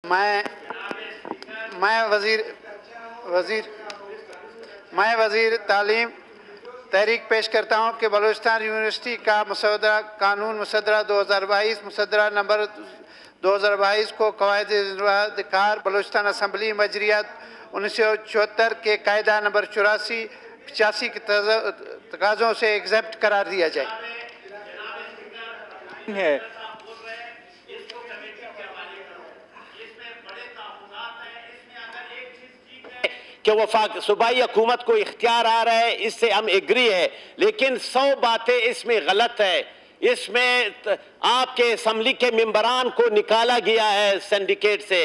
मैं वज़ीर तालीम तहरीक पेश करता हूँ कि बलूचिस्तान यूनिवर्सिटी का मसौदा कानून मुसद्दरा 2022 मुसद्दरा नंबर 2022 को कवायद-ए-कार बलूचिस्तान असम्बली मजरियात 1974 के कायदा नंबर 84-85 के तकाज़ों से एग्जेप्ट करार दिया जाए। कि वफाक सूबाई हुकूमत को इख्तियार आ रहा है, इससे हम एग्री है, लेकिन 100 बातें इसमें गलत है। इसमें आपके असम्बली के मेंबरान को निकाला गया है, सिंडिकेट से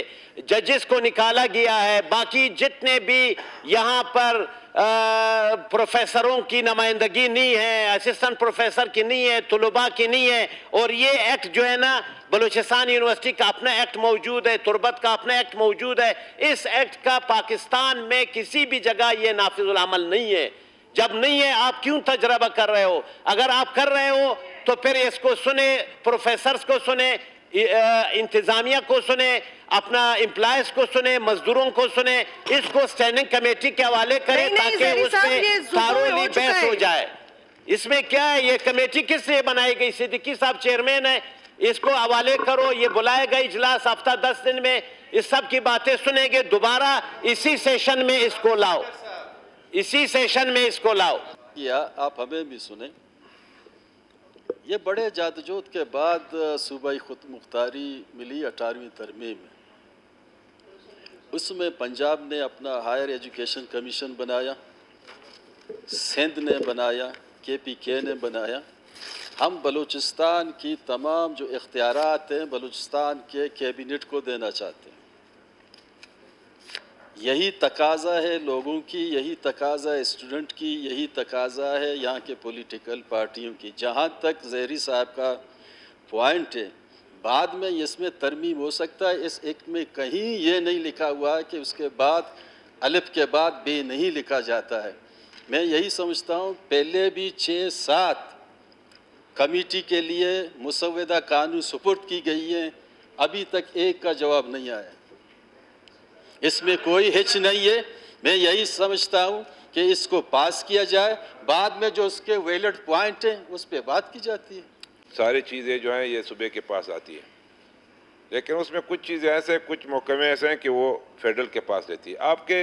जजेस को निकाला गया है, बाकी जितने भी यहाँ पर प्रोफेसरों की नुमाइंदगी नहीं है, असिस्टेंट प्रोफेसर की नहीं है, तुलबा की नहीं है। और ये एक्ट जो है ना, बलूचिस्तान यूनिवर्सिटी का अपना एक्ट मौजूद है, तुरबत का अपना एक्ट मौजूद है। इस एक्ट का पाकिस्तान में किसी भी जगह ये नाफिजुल अमल नहीं है। जब नहीं है, आप क्यों तजर्बा कर रहे हो? अगर आप कर रहे हो तो फिर इसको सुने, प्रोफेसर्स को सुने, इंतजामिया को सुने, अपना एम्प्लॉयज को सुने, मजदूरों को सुने, इसको स्टैंडिंग कमेटी के हवाले करें ताकि उसमें तारोली बहस हो जाए। इसमें क्या है? ये कमेटी किस लिए बनाई गई? सिद्दीकी साहब चेयरमैन है, इसको हवाले करो। ये बुलाया गया इजलास हफ्ता 10 दिन में, इस सब की बातें सुनेंगे, दोबारा इसी सेशन में इसको लाओ, इसी सेशन में इसको लाओ। या आप हमें भी सुने। ये बड़े जादजोद के बाद सूबाई खुद मुख्तारी मिली 18वीं तरमीम में, उसमें पंजाब ने अपना हायर एजुकेशन कमीशन बनाया, सिंध ने बनाया, KPK ने बनाया। हम बलूचिस्तान की तमाम जो इख्तियारात हैं बलूचिस्तान के कैबिनेट को देना चाहते हैं। यही तकाज़ा है लोगों की, यही तकाज़ा है स्टूडेंट की, यही तकाज़ा है यहाँ के पॉलिटिकल पार्टियों की। जहाँ तक ज़हरी साहब का पॉइंट है, बाद में इसमें तरमीम हो सकता है। इस एक में कहीं ये नहीं लिखा हुआ है कि उसके बाद अलिफ के बाद बे नहीं लिखा जाता है। मैं यही समझता हूँ, पहले भी 6-7 कमेटी के लिए मुसव्वदा कानून सुपुर्द की गई हैं, अभी तक एक का जवाब नहीं आया। इसमें कोई हिच नहीं है। मैं यही समझता हूँ कि इसको पास किया जाए, बाद में जो उसके वैलिड पॉइंट हैं उस पर बात की जाती है। सारी चीज़ें जो हैं ये सूबे के पास आती है, लेकिन उसमें कुछ चीज़ें ऐसे, कुछ महकमे ऐसे हैं कि वो फेडरल के पास रहती है। आपके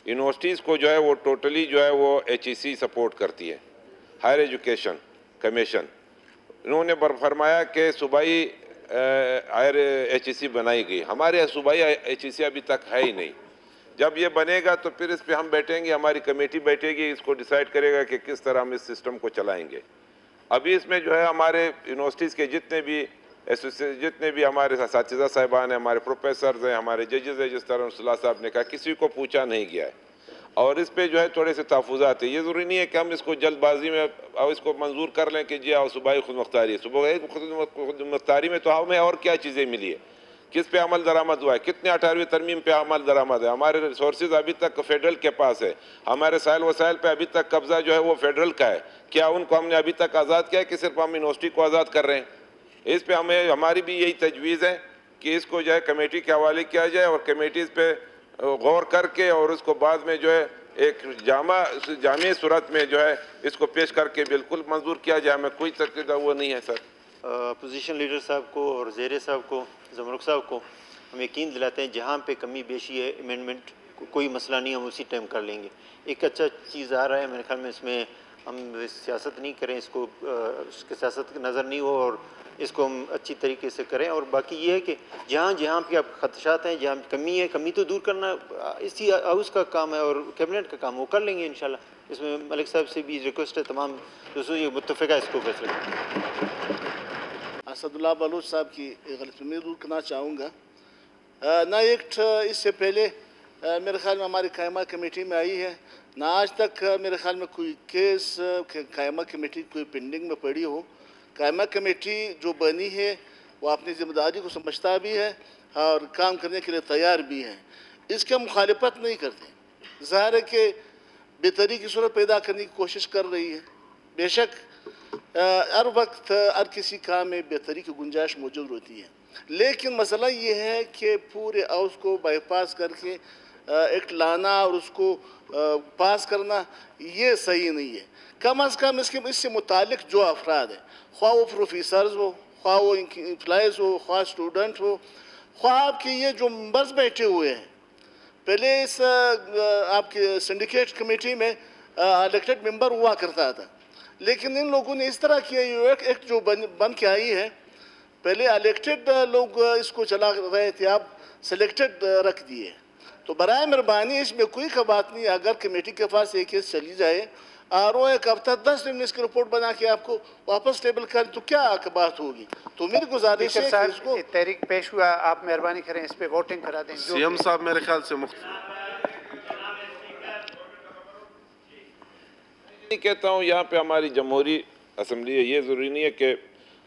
यूनिवर्सिटीज़ को जो है वो टोटली जो है वो HEC सपोर्ट करती है, हायर एजुकेशन कमीशन। इन्होंने फरमाया कि सूबाई हायर HEC बनाई गई, हमारे यहाँ सूबाई HEC अभी तक है ही नहीं। जब ये बनेगा तो फिर इस पर हम बैठेंगे, हमारी कमेटी बैठेगी, इसको डिसाइड करेगा कि किस तरह हम इस सिस्टम को चलाएंगे। अभी इसमें जो है हमारे यूनिवर्सिटीज़ के जितने भी हमारे असातिज़ा साहिबान हैं, हमारे प्रोफेसर्स हैं, हमारे जजेस हैं, जिस तरह रसूलुल्लाह साहब ने कहा, किसी को पूछा नहीं गया है। और इस पे जो है थोड़े से तहफ़्फ़ुज़ात है। ये ज़रूरी नहीं है कि हम इसको जल्दबाजी में और इसको मंजूर कर लें कि जी आओ सूबाई खुद मुख्तारी है। सूबाई खुद मुख्तारी में तो हमें और क्या चीज़ें मिली है, किस पे अमल दरामद हुआ है, कितने 18वीं तरमीम पे अमल दरामद है, हमारे रिसोर्सेज अभी तक फेडरल के पास है, हमारे साइल वसाइल पे अभी तक कब्जा जो है वो फेडरल का है, क्या उनको हमने अभी तक आज़ाद किया है कि सिर्फ हम यूनिवर्सिटी को आज़ाद कर रहे हैं? इस पर हमारी भी यही तजवीज़ है कि इसको जो है कमेटी के हवाले किया जाए और कमेटीज़ पे गौर करके और उसको बाद में जो है एक जामी सूरत में जो है इसको पेश करके बिल्कुल मंजूर किया जाए। हमें कोई तकलीफ वो नहीं है सर। अपोजिशन लीडर साहब को और ज़ेरे साहब को, ज़मरुख साहब को हम यकीन दिलाते हैं जहाँ पे कमी बेशी है अमेंडमेंट कोई मसला नहीं, हम उसी टाइम कर लेंगे। एक अच्छा चीज़ आ रहा है मेरे ख्याल में, इसमें हम सियासत नहीं करें, इसको उसके सियासत की नज़र नहीं हो और इसको हम अच्छी तरीके से करें। और बाकी ये है कि जहाँ जहाँ पे आप खदशात हैं, जहाँ कमी है, कमी तो दूर करना इसी हाउस का काम है और कैबिनेट का काम, वो कर लेंगे इंशाल्लाह। इसमें मलिक साहब से भी रिक्वेस्ट है, तमाम दोस्तों ये मुत्तफ़िक़ा इसको फैसला। असदुल्लाह बलूच साहब की गलतफहमी दूर करना चाहूँगा। ना एक्ट इससे पहले मेरे ख्याल में हमारी कायमा कमेटी में आई है, ना आज तक मेरे ख्याल में कोई केस कायमा कमेटी कोई पेंडिंग में पड़ी हो। कायमा कमेटी जो बनी है वो अपनी ज़िम्मेदारी को समझता भी है और काम करने के लिए तैयार भी है, इसका मुखालिफत नहीं करते। ज़ाहिर है कि बेहतरी की सूरत पैदा करने की कोशिश कर रही है। बेशक हर वक्त हर किसी काम में बेहतरी की गुंजाइश मौजूद होती है, लेकिन मसला ये है कि पूरे हाउस को बाईपास करके एक्ट लाना और उसको पास करना ये सही नहीं है। कम अज़ कम इससे मुतालिक जो अफराद हैं, ख्वाह वो प्रोफेसर्स हो, ख्वाह वो एम्प्लॉइज़ हो, ख्वाह स्टूडेंट हो, ख्वाह आपके ये जो मेंबर्स बैठे हुए हैं, पहले इस आपके सिंडिकेट कमेटी में इलेक्टेड मेंबर हुआ करता था, लेकिन इन लोगों ने इस तरह किया ये एक्ट जो बन के आई है, पहले इलेक्टेड लोग इसको चला रहे थे, अब सिलेक्टेड रख दिए। तो बराए मेहरबानी इसमें कोई का बात नहीं, अगर कमेटी के पास एक केस चली जाए और वो एक हफ्ता 10 दिन में इसकी रिपोर्ट बना के आपको वापस टेबल कर तो क्या बात होगी। तो मेरी गुजारिश है कि इसको तहरीक पेश हुआ, आप मेहरबानी करें इस पे वोटिंग करा दें। सीएम साहब मेरे ख्याल से कहता हूँ यहाँ पे हमारी जमहूरी असम्बली है, ये ज़रूरी नहीं है कि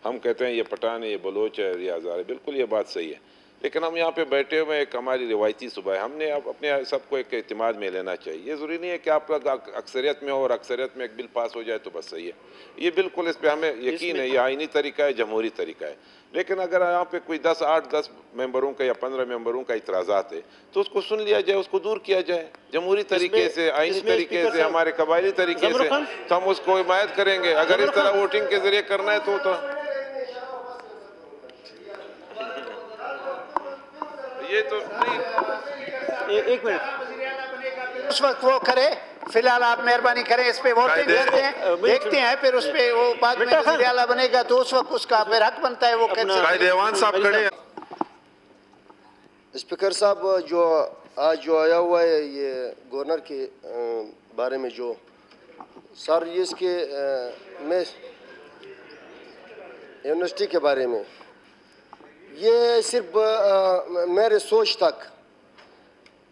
हम कहते हैं ये पठान है, ये बलोच है, ये हज़ार है, बिल्कुल ये बात सही है, लेकिन हम यहाँ पे बैठे हुए एक हमारी रिवायती सूबा है, हमने अब अपने सबको एक इत्मीनान में लेना चाहिए। ये ज़रूरी नहीं है कि आप अक्सरियत में हो और अक्सरियत में एक बिल पास हो जाए तो बस सही है, ये बिल्कुल इस पर हमें यकीन है, ये आइनी तरीका है, जमहूरी तरीका है। लेकिन अगर यहाँ पे कोई 8-10 मेंबरों का या 15 मेंबरों का इतराज़ात है तो उसको सुन लिया जाए, उसको दूर किया जाए जमहूरी तरीके से, आइनी तरीके से, हमारे कबायली तरीके से, तो हम उसको हिमायत करेंगे। अगर इस तरह वोटिंग के ज़रिए करना है तो ये तो नहीं। एक मिनट, उस वक्त वो करे, फिलहाल आप मेहरबानी करें इस पे वोटिंग करते हैं, देखते हैं, फिर उस पे वो बाद में वज़ीर आला बनेगा तो उस वक्त उसका फिर हक बनता है वो देवान साहब खड़े। स्पीकर साहब, जो आज जो आया हुआ है ये गवर्नर के बारे में, जो सर ये इसके मैं यूनिवर्सिटी के बारे में, ये सिर्फ मेरे सोच तक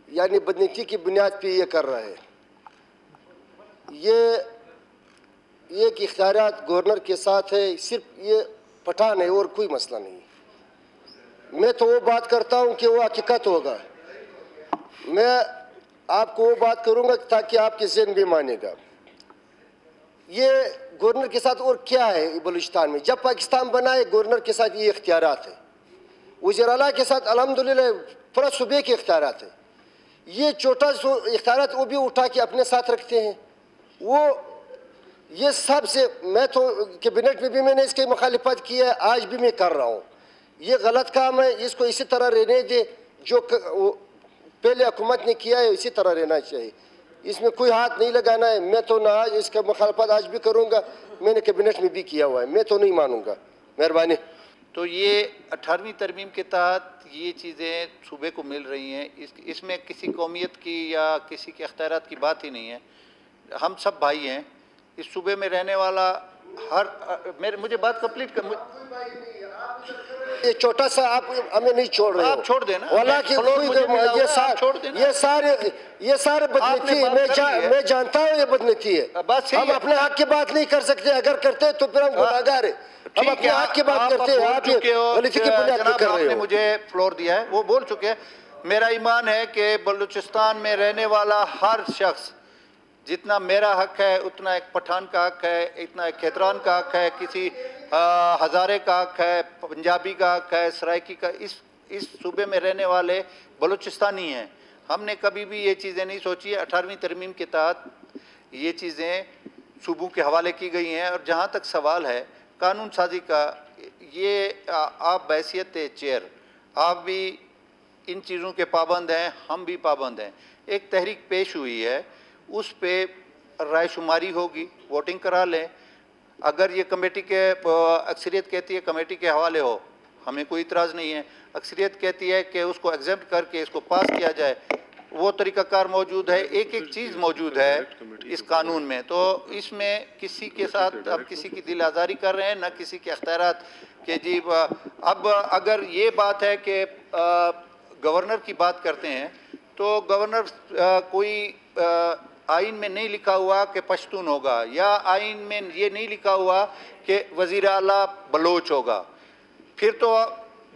यानी बदनीति की बुनियाद पे ये कर रहा है। ये कि इख्तियारात गवर्नर के साथ है, सिर्फ ये पठान है और कोई मसला नहीं। मैं तो वो बात करता हूँ कि वो हकीकत होगा, मैं आपको वो बात करूँगा ताकि आपके ज़हन भी मानेगा। ये गवर्नर के साथ और क्या है बलूचिस्तान में? जब पाकिस्तान बना है गवर्नर के साथ ये इख्तियारात है, वज़ीर आला के साथ अल्हम्दुलिल्लाह पूरा सूबे के इख्तियारात है। ये छोटा इख्तियारात वो भी उठा के अपने साथ रखते हैं। वो ये सब से मैं तो कैबिनेट में भी मैंने इसकी मुखालिफत की है, आज भी मैं कर रहा हूँ। ये गलत काम है, इसको इसी तरह रहने दे जो पहले हुकूमत ने किया है, इसी तरह रहना चाहिए, इसमें कोई हाथ नहीं लगाना है। मैं तो ना आज इसका मुखालफत आज भी करूँगा, मैंने कैबिनेट में भी किया हुआ है, मैं तो नहीं मानूँगा। मेहरबानी। तो ये 18वीं तरमीम के तहत ये चीज़ें सूबे को मिल रही हैं, इसमें किसी कौमियत की या किसी के अख्तियारात की बात ही नहीं है। हम सब भाई हैं, इस सूबे में रहने वाला हर मुझे बात कंप्लीट कर। ये छोटा सा आप हमें नहीं छोड़ रहे, आप छोड़ देना, ये सारे बदनीति मैं जानता हूँ, ये बदनीति है। हम अपने हक की बात नहीं कर सकते, अगर करते हैं तो फिर हम गुनाहगार हैं। हम अपने हक की बात करते हैं, आप गलती की बुनियाद पर कर रहे हो। मुझे फ्लोर दिया है, वो बोल चुके हैं। मेरा ईमान है कि बलूचिस्तान में रहने वाला हर शख्स, जितना मेरा हक है उतना एक पठान का हक है, इतना एक खेतरान का हक है, किसी हज़ारे का हक है, पंजाबी का हक है, सराइकी का। इस सूबे में रहने वाले बलूचिस्तानी हैं। हमने कभी भी ये चीज़ें नहीं सोची। 18वीं तरमीम के तहत ये चीज़ें सूबों के हवाले की गई हैं। और जहाँ तक सवाल है कानून साजी का, ये आप बहैसियत चेयर, आप भी इन चीज़ों के पाबंद हैं, हम भी पाबंद हैं। एक तहरीक पेश हुई है, उस पे रायशुमारी होगी, वोटिंग करा लें। अगर ये कमेटी के अक्सरियत कहती है कमेटी के हवाले हो, हमें कोई इतराज़ नहीं है। अक्सरियत कहती है कि उसको एग्जेम्प्ट करके इसको पास किया जाए, वो तरीक़ाकार मौजूद है। एक एक चीज़ मौजूद है इस कानून में। तो इसमें किसी के साथ अब किसी की दिल आज़ारी कर रहे हैं, ना किसी के अख्तियारात के जी। अब अगर ये बात है कि गवर्नर की बात करते हैं, तो गवर्नर कोई आइन में नहीं लिखा हुआ कि पश्तून होगा, या आइन में ये नहीं लिखा हुआ कि वज़ीर आला बलोच होगा। फिर तो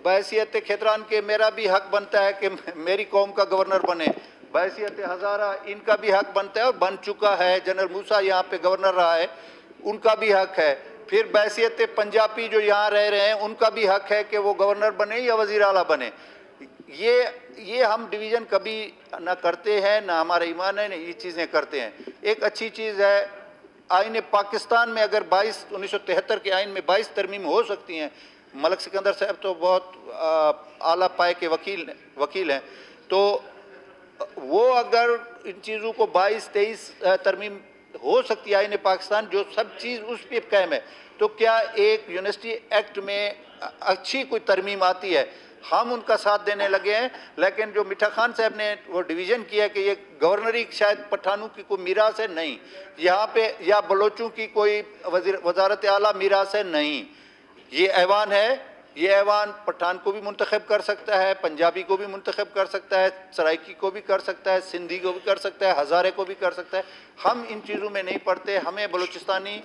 बहैसियत खेतरान के मेरा भी हक बनता है कि मेरी कौम का गवर्नर बने। बहैसियत हज़ारा इनका भी हक बनता है और बन चुका है। जनरल मूसा यहाँ पे गवर्नर रहा है, उनका भी हक है। फिर बहैसियत पंजाबी जो यहाँ रह रहे हैं उनका भी हक है कि वो गवर्नर बने या वज़ीर आला बने। ये हम डिवीज़न कभी ना करते हैं, ना हमारा ईमान है, ना ये चीज़ें करते हैं। एक अच्छी चीज़ है, आईन पाकिस्तान में अगर 1973 के आइन में 22 तरमीम हो सकती हैं, मलक सिकंदर साहब तो बहुत आला पाए के वकील हैं, तो वो अगर इन चीज़ों को 22-23 तरमीम हो सकती है आईन पाकिस्तान, जो सब चीज़ उस पर कायम है, तो क्या एक यूनिवर्सिटी एक्ट में अच्छी कोई तरमीम आती है? हम उनका साथ देने लगे हैं। लेकिन जो मिठा खान साहब ने वो डिवीज़न किया कि ये गवर्नरी शायद पठानों की कोई मीरास है, नहीं, यहाँ पे या बलोचों की कोई वजारत आला मीरास है, नहीं, ये ऐवान है। ये ऐवान पठान को भी मुंतखब कर सकता है, पंजाबी को भी मुंतखब कर सकता है, सराइकी को भी कर सकता है, सिंधी को भी कर सकता है, हज़ारे को भी कर सकता है। हम इन चीज़ों में नहीं पढ़ते। हमें बलूचिस्तानी,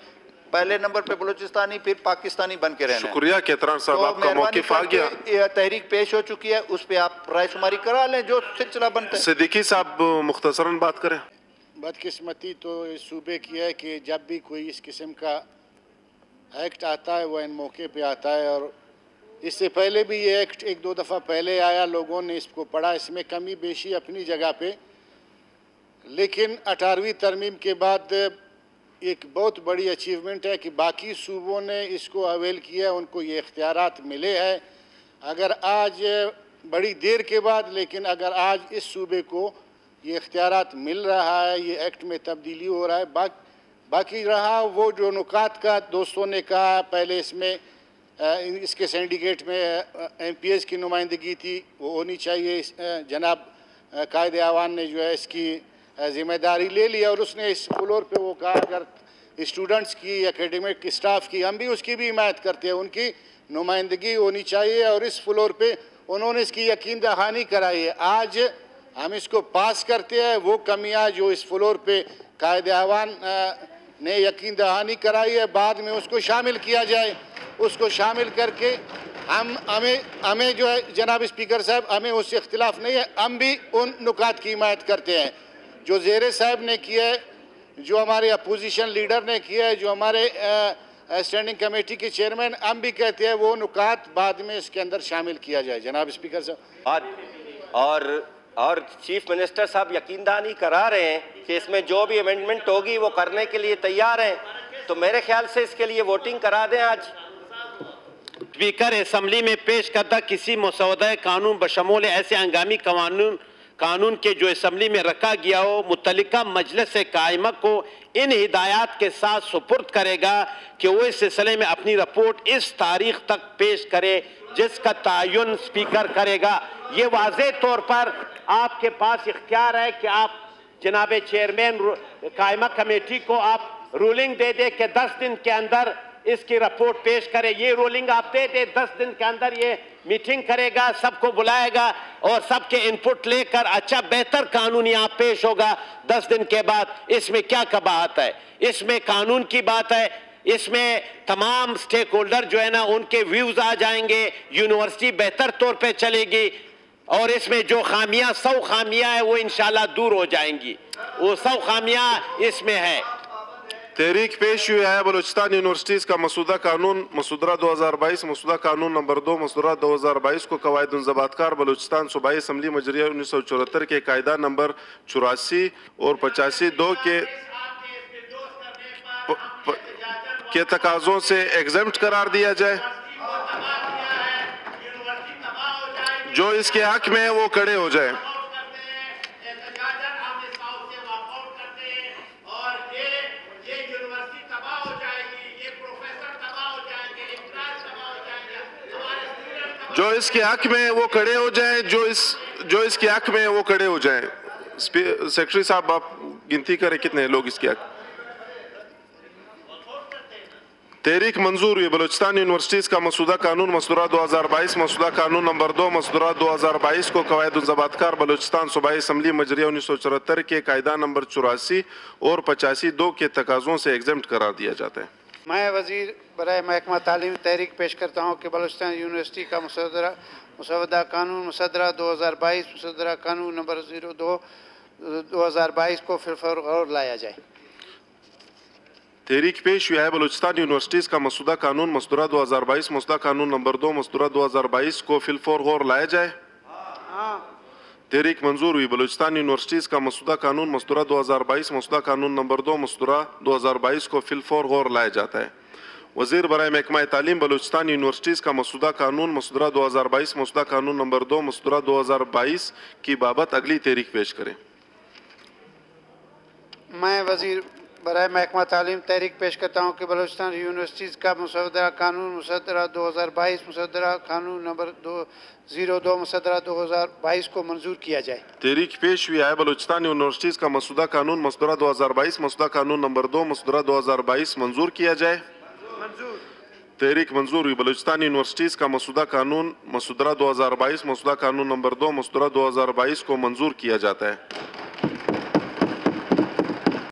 पहले नंबर पे बलूचिस्तानी, फिर पाकिस्तानी बन के रहना है। शुक्रिया केतरान साहब, तो आपका मौक़िफ़ आ गया। तहरीक पेश हो चुकी है, उस पर आप रायशुमारी करा लें जो सिलसिला बनता है। सिद्दीकी साहब मुख्तसरन बात करें। बदकिस्मती तो इस सूबे की है कि जब भी कोई इस किस्म का एक्ट आता है वो इन मौके पे आता है, और इससे पहले भी ये एक्ट 1-2 दफ़ा पहले आया, लोगों ने इसको पढ़ा, इसमें कमी बेशी अपनी जगह पे, लेकिन 18वीं तरमीम के बाद एक बहुत बड़ी अचीवमेंट है कि बाकी सूबों ने इसको अवेल किया, उनको ये इख्तियारात मिले हैं। अगर आज बड़ी देर के बाद, लेकिन अगर आज इस सूबे को ये इख्तियारात मिल रहा है, ये एक्ट में तब्दीली हो रहा है, बाकी रहा वो जो नुकात का दोस्तों ने कहा, पहले इसमें इसके सिंडिकेट में MPs की नुमाइंदगी थी, वो होनी चाहिए। जनाब कायदे आवान ने जो है इसकी ज़िम्मेदारी ले लिया, और उसने इस फ्लोर पे वो कहा अगर स्टूडेंट्स की, एकेडमिक स्टाफ की, हम भी उसकी भी हिमायत करते हैं, उनकी नुमाइंदगी होनी चाहिए, और इस फ्लोर पे उन्होंने इसकी यकीन दहानी कराई है। आज हम इसको पास करते हैं, वो कमियाँ जो इस फ्लोर पे कायदे आवान ने यकीन दहानी कराई है, बाद में उसको शामिल किया जाए। उसको शामिल करके हमें जो है जनाब स्पीकर साहब, हमें उससे इख्तिलाफ नहीं है, हम भी उन नुकात की हिमायत करते हैं जो ज़ेरे साहब ने किया है, जो हमारे अपोजिशन लीडर ने किया है, जो हमारे स्टैंडिंग कमेटी के चेयरमैन, हम भी कहते हैं वो नुकात बाद में इसके अंदर शामिल किया जाए। जनाब स्पीकर साहब और चीफ मिनिस्टर साहब यकीन दहानी करा रहे हैं कि इसमें जो भी अमेंडमेंट होगी वो करने के लिए तैयार हैं, तो मेरे ख्याल से इसके लिए वोटिंग करा दें आज। स्पीकर, असम्बली में पेश करदा किसी मसौदा कानून बशमूल ऐसे हंगामी कानून के जो असम्बली में रखा गया हो, मुतल्लिका मजलिस कायमा को इन हिदायत के साथ सुपुर्द करेगा कि वो इस सिलसिले में अपनी रिपोर्ट इस तारीख तक पेश करे जिसका तयन स्पीकर करेगा। ये वाज़ेह तौर पर आपके पास इख्तियार है कि आप जनाब चेयरमैन कायमा कमेटी को आप रूलिंग दे दे कि 10 दिन के अंदर इसकी रिपोर्ट पेश करे। ये रूलिंग आप दे दे, 10 दिन के अंदर ये मीटिंग करेगा, सबको बुलाएगा और सबके इनपुट लेकर अच्छा बेहतर कानून यहाँ पेश होगा 10 दिन के बाद। इसमें क्या कबाहत है? इसमें कानून की बात है, इसमें तमाम स्टेक होल्डर जो है ना उनके व्यूज आ जाएंगे, यूनिवर्सिटी बेहतर तौर पे चलेगी, और इसमें जो खामियां 100 खामियां है वो इंशाल्लाह दूर हो जाएंगी। वो 100 खामियां इसमें है। तहरीक पेश हुई है बलूचिस्तान यूनिवर्सिटीज़ का मसूदा कानून मसूदा 2022, मसूदा कानून नंबर 2 मसूदा 2022 को कवायद-उन-ज़बातकार बलूचिस्तान सूबाई असम्बली मजरिया 1974 के कायदा नंबर 84 और 85(2) के तकाज़ों से एग्जम्प्ट करार दिया जाए। जो इसके हक में है वो खड़े हो जाए। जो इसके हक में है वो खड़े हो जाए, जो इसके हक में है वो खड़े हो जाए। सेक्रेटरी साहब आप गिनती करें कितने लोग इसके हक। तहरीक मंजूर हुई। बलूचिस्तान यूनिवर्सिटीज़ का मसूदा कानून मसूदा 2022, मसूदा कानून नंबर 2 मसूदा 2022 को कवायद-उन-ज़बातकार बलूचिस्तान सूबाई असम्बली मजरिया 1974 के कायदा नंबर 84 और 85(2) के तकाज़ों से एग्जम्प्ट करार दिया जाता है। मैं वज़ीर बराए महकमा तालीम तहरीक पेश करता हूँ कि बलूचिस्तान यूनिवर्सिटी का मसौदा कानून मसदरा 2022 मसदरा कानून नंबर 02 2022 को फिर गौर लाया जाए। तहरीक पेश हुई है बलूचिस्तान यूनिवर्सिटीज़ का मसूदा कानून मसदूरा 2022 मसूदा कानून नंबर 2 मसदूरा 2022 को फिलफौर गौर लाया जाए। तहरीक मंजूर हुई बलूचिस्तान यूनिवर्सिटीज़ का मसूदा कानून मसदूरा 2022 मसूदा कानून नंबर 2 मसदूरा 2022 को फिलफौर गौर लाया जाता है। वज़ीर बराए महकमा तालीम बलूचिस्तान यूनिवर्सिटीज़ का मसूदा कानून मसदूरा 2022 मसूदा कानून नंबर 2 मसदूरा 2022 की बाबत अगली तहरीक पेश करें। मैं वज़ीर बराए महकमा तालीम तहरीक पेश करता हूँ कि बलूचिस्तान यूनिवर्सिटीज़ का मसौदा कानून मसौदा 2022 मसौदा कानून नंबर 02 मसौदा 2022 को मंजूर किया जाए। तहरीक पेश हुई है बलूचिस्तान यूनिवर्सिटीज़ का मसूदा कानून मसदूरा 2022 मसूदा कानून नंबर 2 मसदूरा 2022 मंजूर किया जाए। तहरीक मंजूर हुई बलूचिस्तान यूनिवर्सिटीज़ का मसूदा कानून मसदूरा 2022 मसूदा कानून नंबर 2 मसदूरा 2022 को मंजूर किया जाता है।